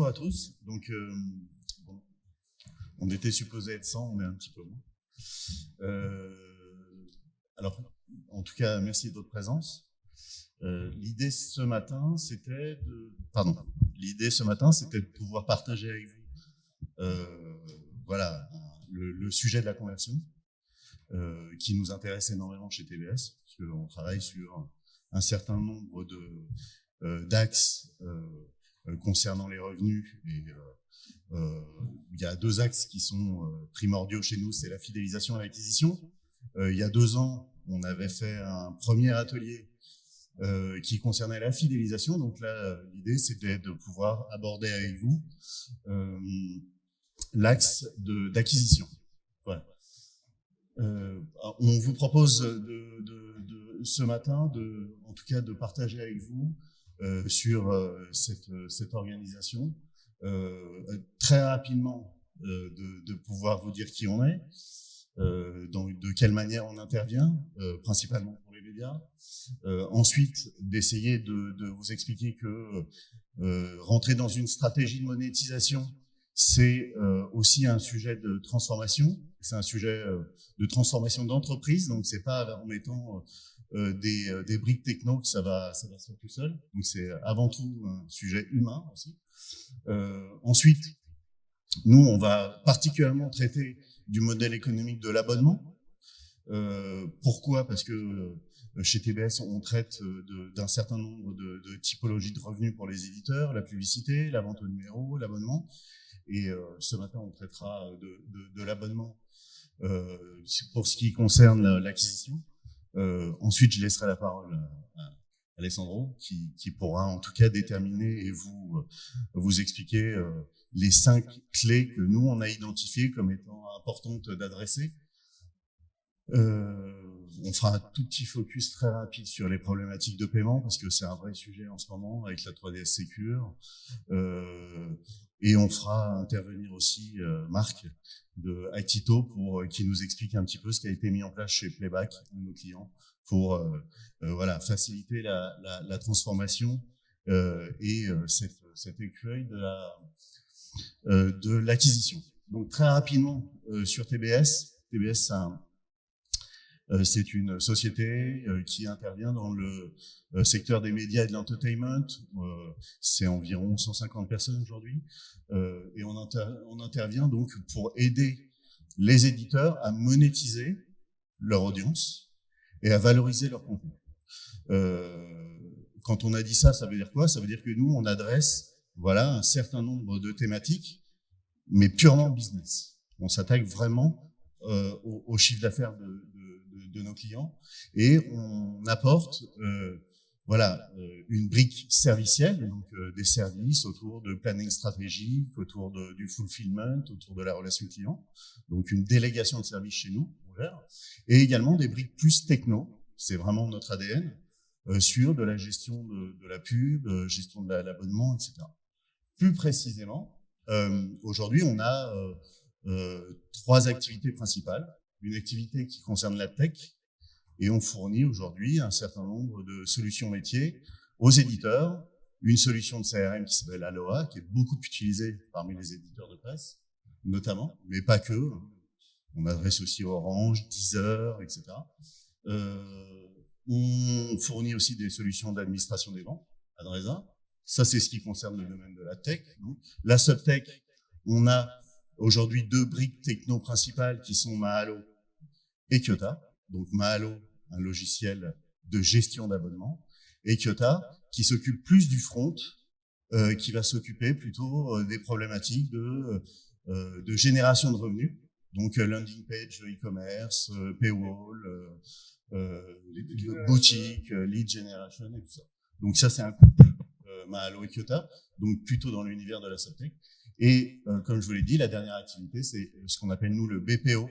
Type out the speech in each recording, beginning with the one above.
bonjour à tous. Donc, bon, on était supposé être 100, on est un petit peu moins. Alors, en tout cas, merci de votre présence. L'idée ce matin, c'était de pouvoir partager avec vous, voilà, le sujet de la conversion, qui nous intéresse énormément chez TBS, parce qu'on travaille sur un certain nombre d'axes concernant les revenus. Et il y a deux axes qui sont primordiaux chez nous, c'est la fidélisation et l'acquisition. Il y a 2 ans, on avait fait un premier atelier qui concernait la fidélisation. Donc là, l'idée, c'était de pouvoir aborder avec vous l'axe d'acquisition. Voilà. On vous propose ce matin, en tout cas, de partager avec vous sur cette organisation, très rapidement de pouvoir vous dire qui on est, de quelle manière on intervient, principalement pour les médias. Ensuite, d'essayer de vous expliquer que rentrer dans une stratégie de monétisation, c'est aussi un sujet de transformation. C'est un sujet de transformation d'entreprise. Donc, c'est pas en mettant des briques techno que ça va se faire tout seul. Donc, c'est avant tout un sujet humain aussi. Ensuite, nous, on va particulièrement traiter du modèle économique de l'abonnement. Pourquoi ? Parce que chez TBS, on traite d'un certain nombre de typologies de revenus pour les éditeurs, la publicité, la vente au numéro, l'abonnement. Et ce matin, on traitera de l'abonnement pour ce qui concerne l'acquisition. Ensuite, je laisserai la parole à Alessandro, qui pourra en tout cas déterminer et vous expliquer les 5 clés que nous, on a identifiées comme étant importantes d'adresser. On fera un tout petit focus très rapide sur les problématiques de paiement, parce que c'est un vrai sujet en ce moment avec la 3DS Secure. Et on fera intervenir aussi Marc de Actito qui nous explique un petit peu ce qui a été mis en place chez Playback, un de nos clients, pour voilà, faciliter la transformation et cet écueil de l'acquisition. Donc très rapidement sur TBS, c'est une société qui intervient dans le secteur des médias et de l'entertainment. C'est environ 150 personnes aujourd'hui. Et on intervient donc pour aider les éditeurs à monétiser leur audience et à valoriser leur contenu. Quand on a dit ça, ça veut dire quoi ? Ça veut dire que nous, on adresse un certain nombre de thématiques, mais purement business. On s'attaque vraiment au chiffre d'affaires de nos clients, et on apporte une brique servicielle, donc des services autour de planning stratégique, autour du fulfillment, autour de la relation client, donc une délégation de services chez nous, on gère, et également des briques plus techno, c'est vraiment notre ADN, sur de la gestion de la pub, gestion de l'abonnement, etc. Plus précisément, aujourd'hui, on a 3 activités principales. Une activité qui concerne la tech, et on fournit aujourd'hui un certain nombre de solutions métiers aux éditeurs. Une solution de CRM qui s'appelle Aloha, qui est beaucoup utilisée parmi les éditeurs de presse, notamment, mais pas que. On adresse aussi Orange, Deezer, etc. On fournit aussi des solutions d'administration des ventes, Adresa. Ça, c'est ce qui concerne le domaine de la tech. Donc, la subtech, on a aujourd'hui 2 briques techno principales qui sont Mahalo et Kyota. Donc Mahalo, un logiciel de gestion d'abonnement, et Kyota, qui s'occupe plus du front, qui va s'occuper plutôt des problématiques de génération de revenus. Donc landing page, e-commerce, paywall, boutique, lead generation et tout ça. Donc ça, c'est un couple, Mahalo et Kyota, donc plutôt dans l'univers de la subtech. Et comme je vous l'ai dit, la dernière activité, c'est ce qu'on appelle nous le BPO.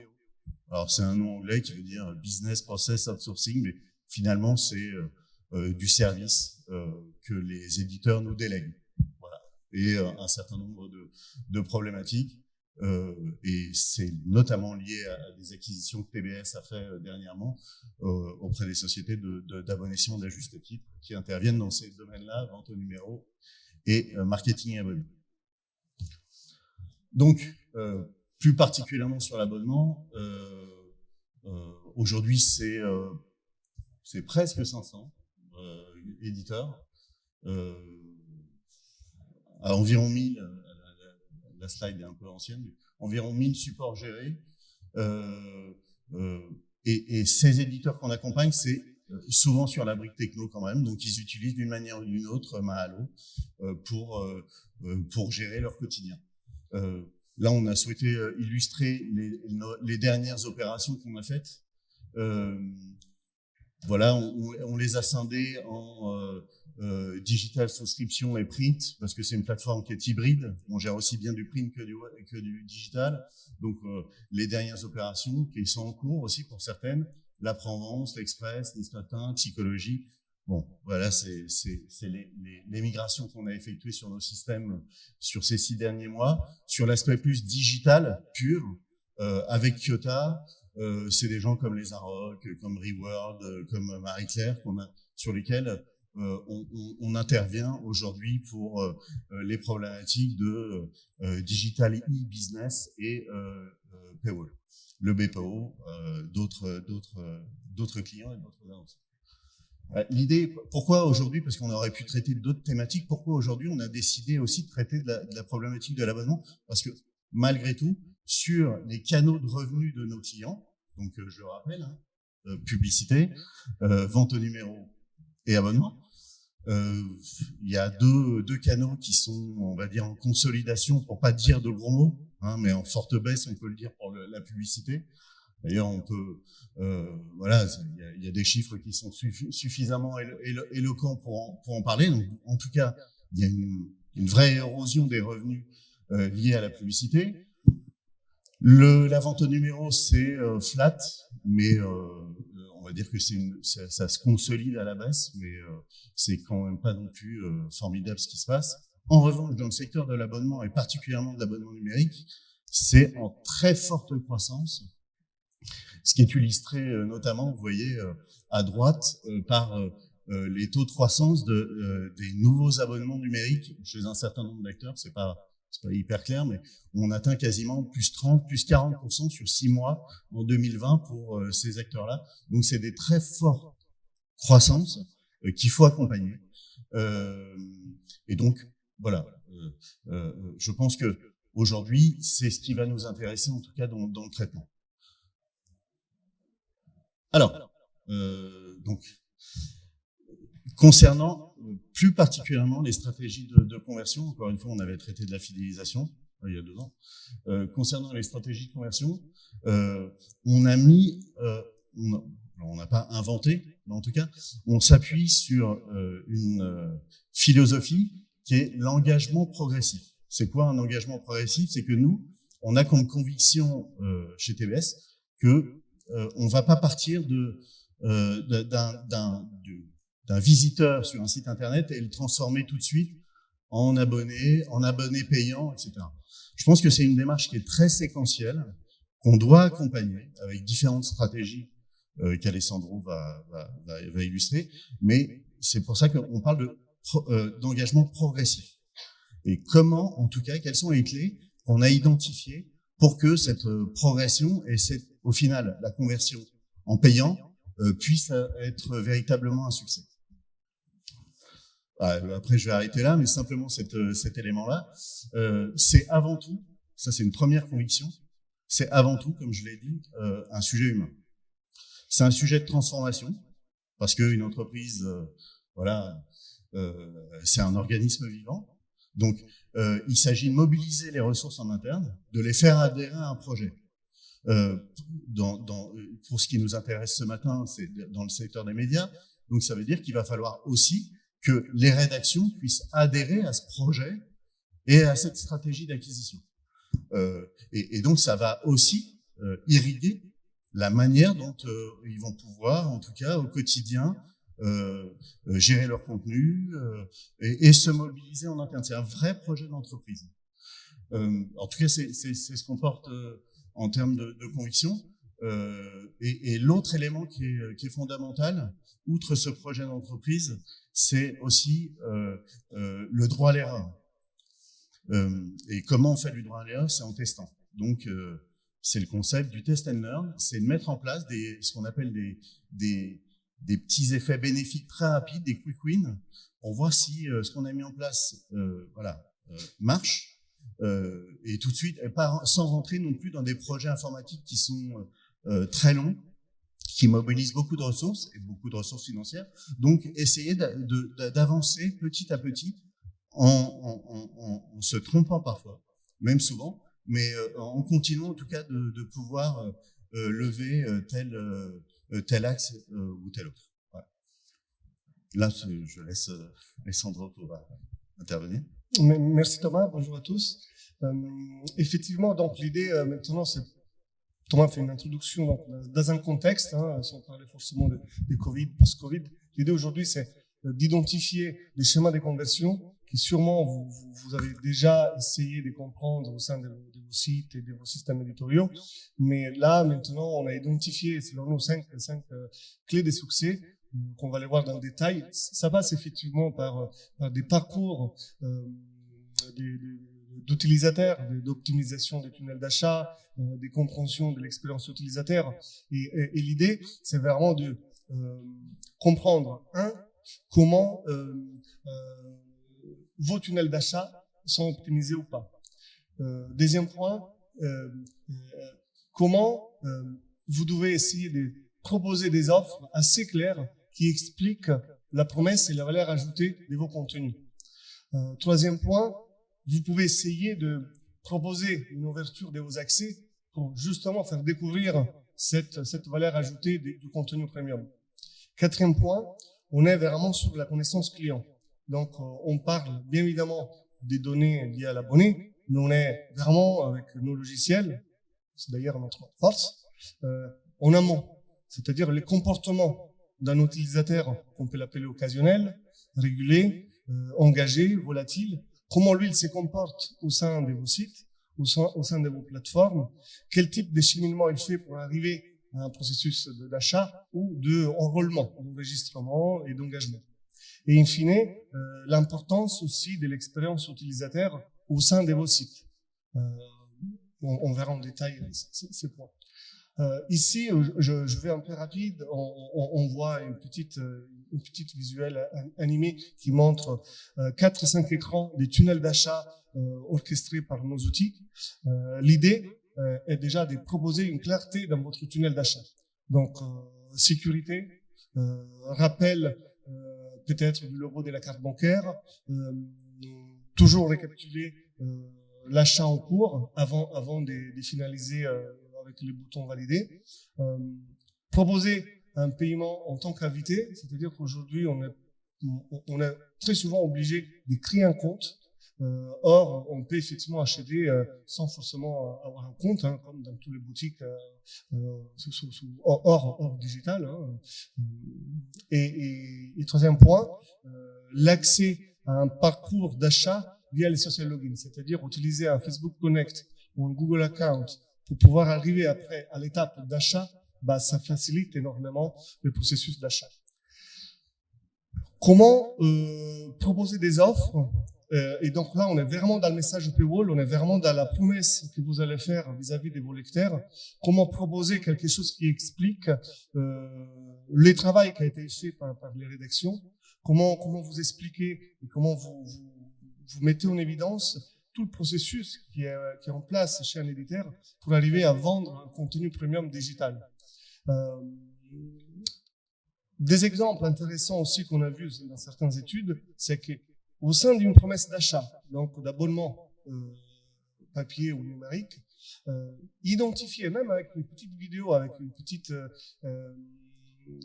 Alors c'est un nom anglais qui veut dire Business Process Outsourcing, mais finalement c'est du service que les éditeurs nous délèguent. Voilà. Et un certain nombre de problématiques. Et c'est notamment lié à des acquisitions que TBS a fait dernièrement auprès des sociétés d'abonnement d'ajuste titre qui interviennent dans ces domaines-là, vente au numéro et marketing et abonnement. Donc, plus particulièrement sur l'abonnement, aujourd'hui c'est presque 500 éditeurs, à environ 1000, la slide est un peu ancienne, mais environ 1000 supports gérés. Et ces éditeurs qu'on accompagne, c'est souvent sur la brique techno quand même, donc ils utilisent d'une manière ou d'une autre Mahalo pour gérer leur quotidien. Là, on a souhaité illustrer les dernières opérations qu'on a faites. Voilà, on les a scindés en digital subscription et print, parce que c'est une plateforme qui est hybride. On gère aussi bien du print que du digital. Donc, les dernières opérations qui sont en cours aussi pour certaines, la Provence, l'Express, l'Istatin, Psychologie. Bon, voilà, c'est les migrations qu'on a effectuées sur nos systèmes sur ces 6 derniers mois. Sur l'aspect plus digital, pur, avec Kyota, c'est des gens comme les Arocs, comme Reworld, comme Marie-Claire, sur lesquels on intervient aujourd'hui pour les problématiques de digital e-business et paywall. Le BPO, d'autres clients et d'autres annonceurs. L'idée, pourquoi aujourd'hui, parce qu'on aurait pu traiter d'autres thématiques, pourquoi aujourd'hui on a décidé aussi de traiter de la problématique de l'abonnement? Parce que malgré tout, sur les canaux de revenus de nos clients, donc je le rappelle, hein, publicité, vente au numéro et abonnement, il y a deux canaux qui sont, on va dire, en consolidation, pour pas dire de gros mots, hein, mais en forte baisse, on peut le dire pour la publicité. D'ailleurs, on peut, voilà, il y a des chiffres qui sont suffisamment éloquents pour en parler. Donc, en tout cas, il y a une vraie érosion des revenus liés à la publicité. La vente au numéro, c'est flat, mais on va dire que ça se consolide à la baisse, mais c'est quand même pas non plus formidable ce qui se passe. En revanche, dans le secteur de l'abonnement, et particulièrement de l'abonnement numérique, c'est en très forte croissance. Ce qui est illustré notamment, vous voyez, à droite, par les taux de croissance des nouveaux abonnements numériques chez un certain nombre d'acteurs. C'est pas hyper clair, mais on atteint quasiment plus 30, plus 40% sur 6 mois en 2020 pour ces acteurs-là. Donc, c'est des très fortes croissances qu'il faut accompagner. Et donc, voilà, je pense que aujourd'hui, c'est ce qui va nous intéresser, en tout cas dans le traitement. Alors, donc, concernant plus particulièrement les stratégies de conversion, encore une fois, on avait traité de la fidélisation il y a 2 ans. Concernant les stratégies de conversion, on a mis, on n'a pas inventé, mais en tout cas, on s'appuie sur une philosophie qui est l'engagement progressif. C'est quoi un engagement progressif? C'est que nous, on a comme conviction chez TBS que on va pas partir d'un visiteur sur un site internet et le transformer tout de suite en abonné payant, etc. Je pense que c'est une démarche qui est très séquentielle, qu'on doit accompagner avec différentes stratégies qu'Alessandro va illustrer, mais c'est pour ça qu'on parle d'engagement progressif. Et comment, en tout cas, quelles sont les clés qu'on a identifiées pour que cette progression et au final, la conversion en payant puisse être véritablement un succès. Après, je vais arrêter là, mais simplement cet élément-là, c'est avant tout, ça c'est une première conviction, c'est avant tout, comme je l'ai dit, un sujet humain. C'est un sujet de transformation, parce qu'une entreprise, voilà, c'est un organisme vivant. Donc, il s'agit de mobiliser les ressources en interne, de les faire adhérer à un projet. Pour ce qui nous intéresse ce matin, c'est dans le secteur des médias. Donc, ça veut dire qu'il va falloir aussi que les rédactions puissent adhérer à ce projet et à cette stratégie d'acquisition. Et donc, ça va aussi irriguer la manière dont ils vont pouvoir, en tout cas au quotidien, gérer leur contenu et se mobiliser en interne. C'est un vrai projet d'entreprise. En tout cas, c'est ce qu'on porte en termes de conviction. Et l'autre élément qui est fondamental, outre ce projet d'entreprise, c'est aussi le droit à l'erreur. Et comment on fait du droit à l'erreur? C'est en testant. Donc, c'est le concept du test and learn, c'est de mettre en place ce qu'on appelle des petits effets bénéfiques très rapides, des quick wins. On voit si ce qu'on a mis en place marche, et tout de suite, et pas sans rentrer non plus dans des projets informatiques qui sont très longs, qui mobilisent beaucoup de ressources et beaucoup de ressources financières. Donc, essayer d'avancer petit à petit en se trompant parfois, même souvent, mais en continuant en tout cas de pouvoir lever tel axe ou tel autre. Voilà. Là, je laisse Alessandro pour intervenir. Merci Thomas, bonjour à tous. Effectivement, donc l'idée maintenant, c'est Thomas fait une introduction dans un contexte, sans parler forcément de Covid, post-Covid. L'idée aujourd'hui, c'est d'identifier des schémas de conversion qui sûrement vous avez déjà essayé de comprendre au sein de vos sites et de vos systèmes éditoriaux. Mais là, maintenant, on a identifié, selon nous, cinq clés de succès qu'on va les voir dans le détail. Ça passe effectivement par des parcours d'utilisateurs, d'optimisation des tunnels d'achat, des compréhensions de l'expérience utilisateur. Et l'idée, c'est vraiment de comprendre, comment vos tunnels d'achat sont optimisés ou pas. Deuxième point, comment vous devez essayer de proposer des offres assez claires qui expliquent la promesse et la valeur ajoutée de vos contenus. Troisième point, vous pouvez essayer de proposer une ouverture de vos accès pour justement faire découvrir cette valeur ajoutée du contenu premium. Quatrième point, on est vraiment sur la connaissance client. Donc, on parle bien évidemment des données liées à l'abonné, mais on est vraiment avec nos logiciels, c'est d'ailleurs notre force, en amont, c'est-à-dire les comportements d'un utilisateur qu'on peut l'appeler occasionnel, régulé, engagé, volatile, comment lui il se comporte au sein de vos sites, au sein de vos plateformes, quel type de cheminement il fait pour arriver à un processus d'achat ou d'enrôlement, d'enregistrement et d'engagement. Et in fine, l'importance aussi de l'expérience utilisateur au sein de vos sites. On verra en détail ces points. Ici, je vais un peu rapide. On voit une petite visuelle animée qui montre 4-5 écrans des tunnels d'achat orchestrés par nos outils. L'idée est déjà de proposer une clarté dans votre tunnel d'achat. Donc, sécurité, rappel peut-être du logo de la carte bancaire, toujours récapituler l'achat en cours avant de finaliser avec les boutons validés. Proposer un paiement en tant qu'invité, c'est-à-dire qu'aujourd'hui on est très souvent obligé de créer un compte. Or, on peut effectivement acheter sans forcément avoir un compte, comme dans toutes les boutiques hors digital. Et troisième point, l'accès à un parcours d'achat via les social logins, c'est-à-dire utiliser un Facebook Connect ou un Google Account pour pouvoir arriver après à l'étape d'achat, ça facilite énormément le processus d'achat. Comment proposer des offres? Et donc là, on est vraiment dans le message paywall, on est vraiment dans la promesse que vous allez faire vis-à-vis de vos lecteurs. Comment proposer quelque chose qui explique le travail qui a été fait par les rédactions, comment vous expliquer et comment vous mettez en évidence tout le processus qui est en place chez un éditeur pour arriver à vendre un contenu premium digital. Des exemples intéressants aussi qu'on a vus dans certaines études, c'est que au sein d'une promesse d'achat, donc d'abonnement papier ou numérique, identifier même avec une petite vidéo, avec une petite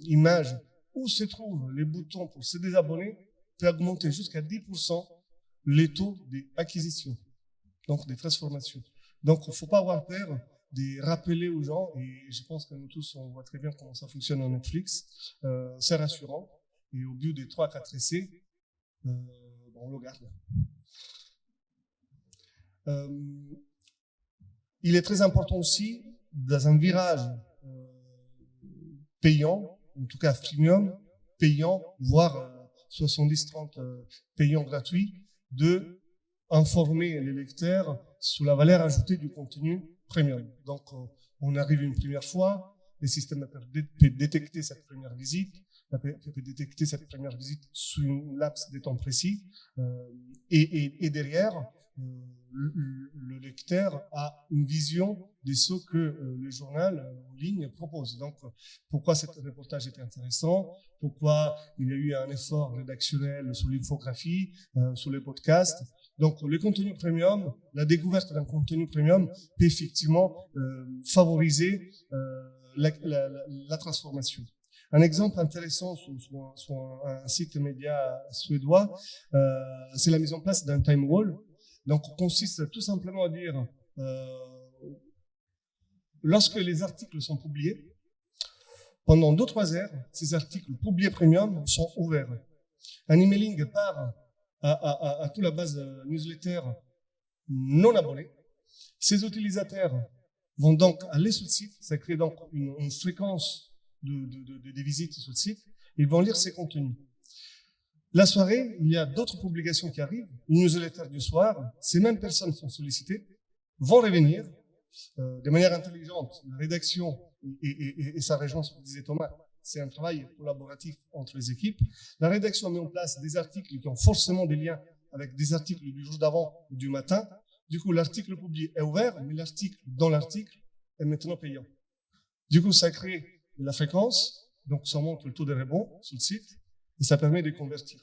image où se trouvent les boutons pour se désabonner, peut augmenter jusqu'à 10% les taux d'acquisition, donc des transformations. Donc, il ne faut pas avoir peur de rappeler aux gens, et je pense que nous tous, on voit très bien comment ça fonctionne en Netflix, c'est rassurant, et au bout des 3-4 essais, on le garde. Il est très important aussi, dans un virage payant, en tout cas freemium, payant, voire 70-30 payant gratuit, de informer les lecteurs sur la valeur ajoutée du contenu premium. Donc, on arrive une première fois, le système peut détecter cette première visite, peut détecter cette première visite sous une laps de temps précis, et derrière, le lecteur a une vision de ce que le journal en ligne propose. Donc, pourquoi ce reportage était intéressant, pourquoi il y a eu un effort rédactionnel sur l'infographie, sur les podcasts. Donc, le contenu premium, la découverte d'un contenu premium peut effectivement favoriser la transformation. Un exemple intéressant sur un site média suédois, c'est la mise en place d'un time wall. Donc, consiste tout simplement à dire, lorsque les articles sont publiés, pendant 2-3 heures, ces articles publiés premium sont ouverts. Un emailing part à toute la base newsletter non abonnée. Ces utilisateurs vont donc aller sur le site, ça crée donc une fréquence de visites sur le site, et ils vont lire ces contenus. La soirée, il y a d'autres publications qui arrivent, une newsletter du soir, ces mêmes personnes sont sollicitées, vont revenir de manière intelligente. La rédaction et sa régence, comme disait Thomas, c'est un travail collaboratif entre les équipes. La rédaction met en place des articles qui ont forcément des liens avec des articles du jour d'avant ou du matin. Du coup, l'article publié est ouvert, mais l'article dans l'article est maintenant payant. Du coup, ça crée de la fréquence, donc ça montre le taux de rebond sur le site, et ça permet de convertir.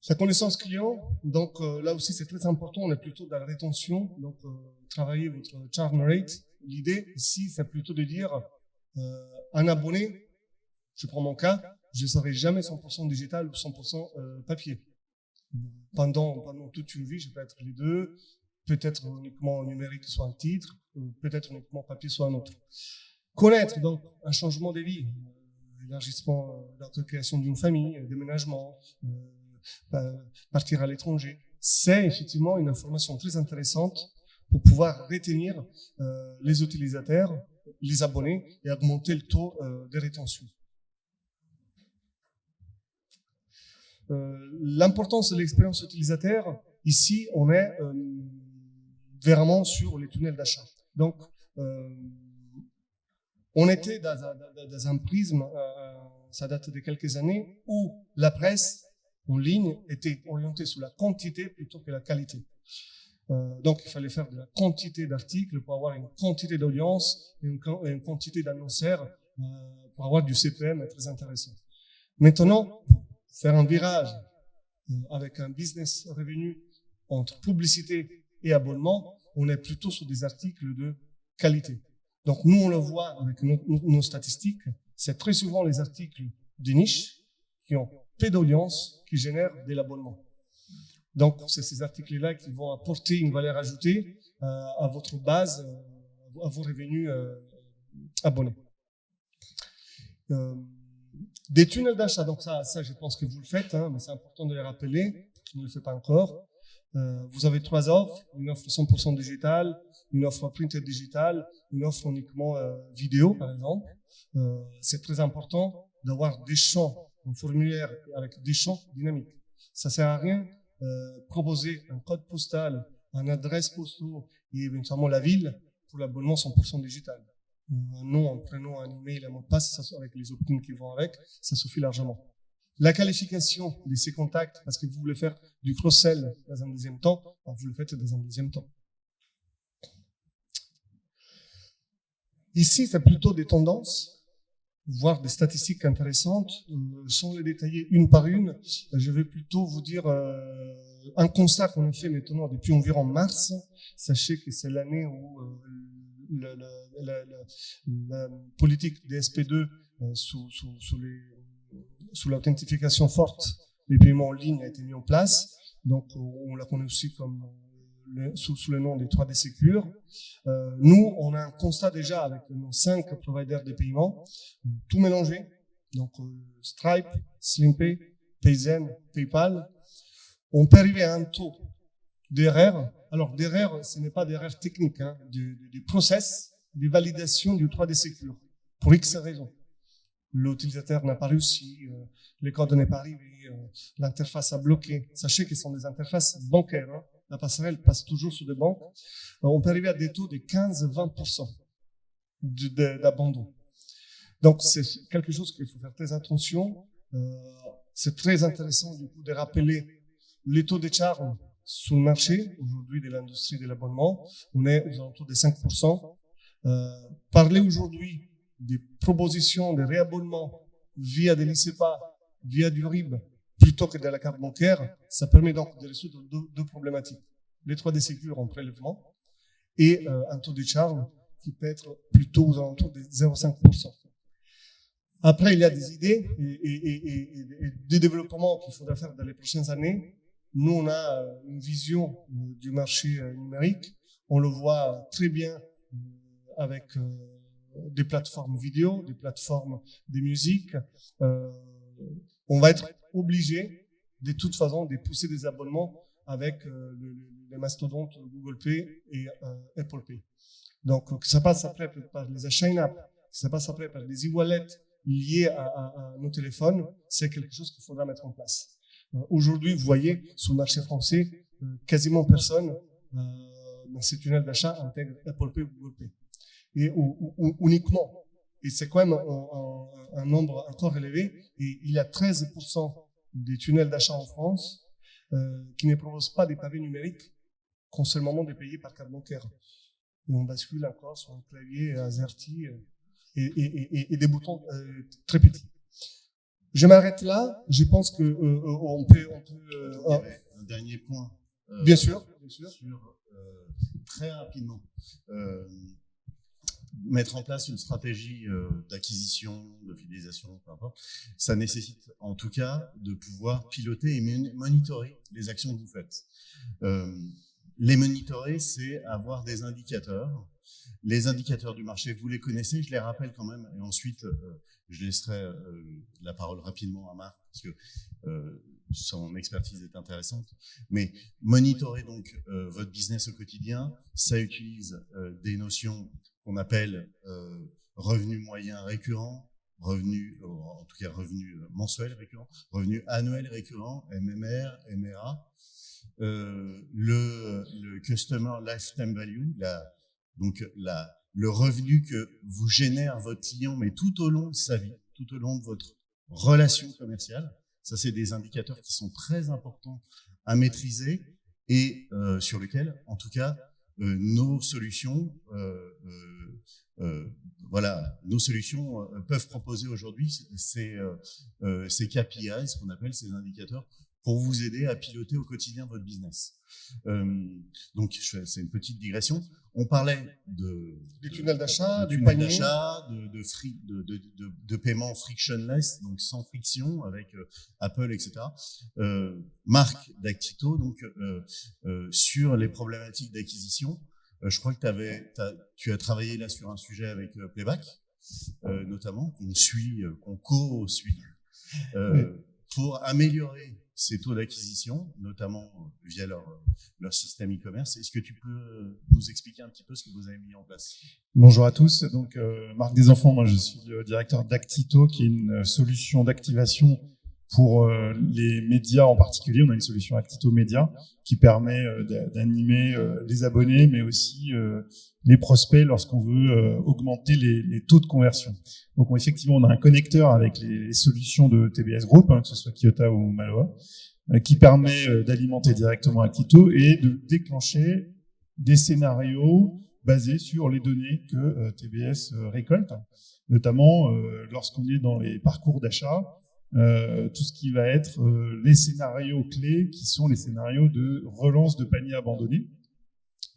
La connaissance client, donc là aussi c'est très important, on est plutôt dans la rétention, donc travailler votre churn rate. L'idée ici, c'est plutôt de dire un abonné, je prends mon cas, je ne serai jamais 100% digital ou 100% papier. Pendant toute une vie, je peux être les deux, peut-être uniquement numérique soit un titre, peut-être uniquement papier soit un autre. Connaître donc un changement de vie, élargissement, la création d'une famille, déménagement, partir à l'étranger, c'est effectivement une information très intéressante pour pouvoir retenir les utilisateurs, les abonnés et augmenter le taux de rétention. L'importance de l'expérience utilisateur, ici on est vraiment sur les tunnels d'achat. Donc on était dans un prisme, ça date de quelques années, où la presse en ligne était orientée sur la quantité plutôt que la qualité. Donc, il fallait faire de la quantité d'articles pour avoir une quantité d'audience et une quantité d'annonceurs pour avoir du CPM très intéressant. Maintenant, faire un virage avec un business revenu entre publicité et abonnement, on est plutôt sur des articles de qualité. Donc, nous, on le voit avec nos statistiques, c'est très souvent les articles de niche qui ont peu d'audience qui génèrent de l'abonnement. Donc, c'est ces articles-là qui vont apporter une valeur ajoutée à votre base, à vos revenus abonnés. Des tunnels d'achat, donc ça, je pense que vous le faites, hein, mais c'est important de les rappeler, je ne le fais pas encore. Vous avez 3 offres, une offre 100% digitale, une offre printed digital, une offre uniquement vidéo, par exemple. C'est très important d'avoir des champs, un formulaire avec des champs dynamiques. Ça sert à rien proposer un code postal, une adresse postale et éventuellement la ville pour l'abonnement 100% digital. Un nom, un prénom, un email, un mot de passe, ça, avec les opt-ins qui vont avec, ça suffit largement. La qualification de ces contacts, parce que vous voulez faire du cross-sell dans un deuxième temps, vous le faites dans un deuxième temps. Ici, c'est plutôt des tendances, voire des statistiques intéressantes. Sans les détailler une par une, je vais plutôt vous dire un constat qu'on a fait maintenant depuis environ mars. Sachez que c'est l'année où la politique des SP2 sous l'authentification forte des paiements en ligne a été mise en place. Donc, on la connaît aussi comme sous le nom des 3D Secure. Nous, on a un constat déjà avec nos 5 providers de paiement, tout mélangé. Donc, Stripe, SlimPay, Payzen, PayPal. On peut arriver à un taux d'erreur. Alors, d'erreur, ce n'est pas d'erreur technique, hein, du process, des validations du 3D Secure, pour X raisons. l'utilisateur n'a pas réussi, les codes n'est pas arrivé, l'interface a bloqué. Sachez que ce sont des interfaces bancaires. Hein. La passerelle passe toujours sur des banques. On peut arriver à des taux de 15-20% d'abandon. Donc, c'est quelque chose qu'il faut faire très attention. C'est très intéressant, du coup, de rappeler les taux de charme sur le marché, aujourd'hui, de l'industrie de l'abonnement. On est aux alentours de 5%. Parler aujourd'hui des propositions de réabonnement via des LICEPA, via du RIB, plutôt que de la carte bancaire, ça permet donc de résoudre deux problématiques. Les 3D Sécure en prélèvement et un taux de charme qui peut être plutôt aux alentours de 0,5%. Après, il y a des idées et des développements qu'il faudra faire dans les prochaines années. Nous, on a une vision du marché numérique. On le voit très bien avec des plateformes vidéo, des plateformes de musique. On va être obligé, de toute façon, de pousser des abonnements avec les mastodontes Google Pay et Apple Pay. Donc, que ça passe après par les achats in-app, que ça passe après par les e-wallets liés à nos téléphones, c'est quelque chose qu'il faudra mettre en place. Aujourd'hui, vous voyez, sur le marché français, quasiment personne dans ces tunnels d'achat intègre Apple Pay ou Google Pay. Et uniquement, et c'est quand même un nombre encore élevé, et il y a 13% des tunnels d'achat en France qui ne proposent pas des pavés numériques, qu'on seul moment de payer par carte bancaire. Et on bascule encore sur un clavier AZERTY et des boutons très petits. Je m'arrête là. Je pense que on peut un dernier point. Bien sûr. Sur très rapidement. Mettre en place une stratégie d'acquisition, de fidélisation, peu importe, ça nécessite en tout cas de pouvoir piloter et monitorer les actions que vous faites. Les monitorer, c'est avoir des indicateurs. Les indicateurs du marché, vous les connaissez, je les rappelle quand même, et ensuite je laisserai la parole rapidement à Marc, parce que son expertise est intéressante. Mais monitorer donc votre business au quotidien, ça utilise des notions qu'on appelle revenus moyens récurrents, revenus, en tout cas revenus mensuels récurrents, revenus annuels récurrents, MMR, MRA, le Customer Lifetime Value, le revenu que vous génère votre client, mais tout au long de sa vie, tout au long de votre relation commerciale. Ça, c'est des indicateurs qui sont très importants à maîtriser et sur lesquels, en tout cas, nos solutions, nos solutions peuvent proposer aujourd'hui ces KPI, ce qu'on appelle ces indicateurs, pour vous aider à piloter au quotidien votre business. Donc, c'est une petite digression. On parlait du tunnel d'achat, du panier d'achat, de paiement frictionless, donc sans friction, avec Apple, etc. Marc d'Actito, donc sur les problématiques d'acquisition, je crois que tu as travaillé là sur un sujet avec Playback, notamment, qu'on co-suit, oui. pour améliorer ces taux d'acquisition, notamment via leur système e-commerce. Est-ce que tu peux nous expliquer un petit peu ce que vous avez mis en place? Bonjour à tous. Donc, Marc Desenfants, moi je suis le directeur d'Actito, qui est une solution d'activation pour les médias en particulier. On a une solution Actito Média qui permet d'animer les abonnés, mais aussi les prospects lorsqu'on veut augmenter les taux de conversion. Donc effectivement, on a un connecteur avec les solutions de TBS Group, que ce soit Kyota ou Maloa, qui permet d'alimenter directement Actito et de déclencher des scénarios basés sur les données que TBS récolte, notamment lorsqu'on est dans les parcours d'achat, tout ce qui va être les scénarios clés qui sont les scénarios de relance de panier abandonné.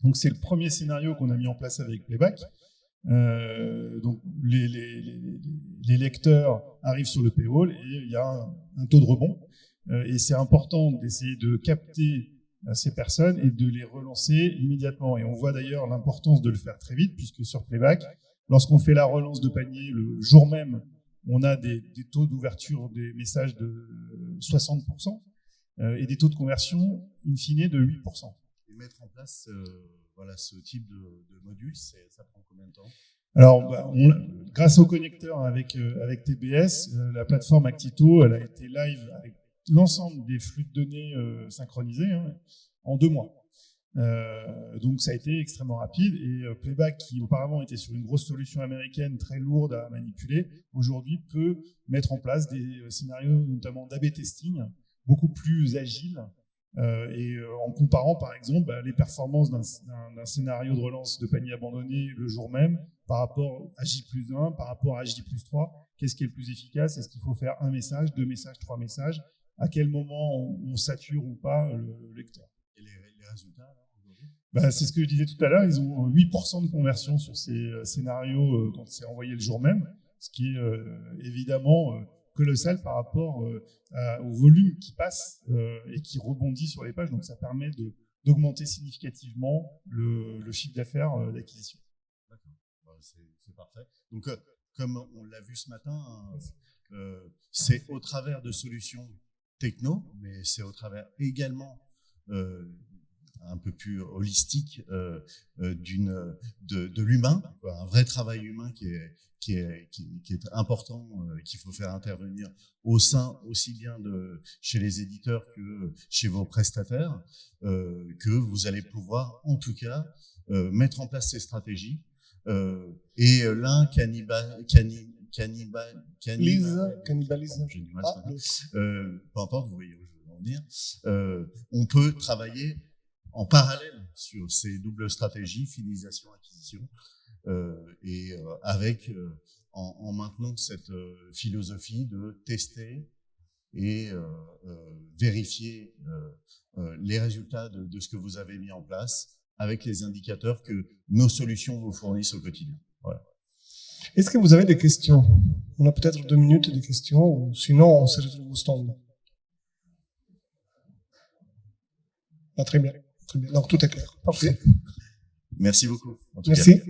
Donc c'est le premier scénario qu'on a mis en place avec Playback. Donc les lecteurs arrivent sur le paywall et il y a un taux de rebond. Et c'est important d'essayer de capter ces personnes et de les relancer immédiatement. Et on voit d'ailleurs l'importance de le faire très vite, puisque sur Playback, lorsqu'on fait la relance de panier le jour même, on a des taux d'ouverture des messages de 60% et des taux de conversion in fine de 8%. Et mettre en place ce type de module, ça prend combien de temps? Alors, grâce au connecteur avec TBS, la plateforme Actito, elle a été live avec l'ensemble des flux de données synchronisés en 2 mois. Donc ça a été extrêmement rapide et Playback, qui auparavant était sur une grosse solution américaine très lourde à manipuler, aujourd'hui peut mettre en place des scénarios notamment d'A/B testing beaucoup plus agiles et en comparant par exemple les performances d'un scénario de relance de panier abandonné le jour même par rapport à J+1, par rapport à J+3, qu'est-ce qui est le plus efficace? Est-ce qu'il faut faire 1 message, 2 messages, 3 messages? À quel moment on sature ou pas le lecteur? Et les résultats alors? C'est ce que je disais tout à l'heure, ils ont 8% de conversion sur ces scénarios quand c'est envoyé le jour même, ce qui est évidemment colossal par rapport au volume qui passe et qui rebondit sur les pages. Donc ça permet d'augmenter significativement le chiffre d'affaires d'acquisition. D'accord, c'est parfait. Donc comme on l'a vu ce matin, c'est au travers de solutions techno, mais c'est au travers également un peu plus holistique de l'humain, un vrai travail humain qui est important, qu'il faut faire intervenir au sein aussi bien de chez les éditeurs que chez vos prestataires, que vous allez pouvoir en tout cas mettre en place ces stratégies et l'un cannibalise. J'ai du mal ce matin. Peu importe, vous voyez où je veux en venir. On peut travailler en parallèle sur ces doubles stratégies, fidélisation, acquisition, et avec en maintenant cette philosophie de tester et vérifier les résultats de ce que vous avez mis en place avec les indicateurs que nos solutions vous fournissent au quotidien. Voilà. Est-ce que vous avez des questions? On a peut-être 2 minutes de questions, ou sinon on se retrouve au stand. Très bien. Très bien. Donc tout est clair. Parfait. Merci beaucoup. Merci.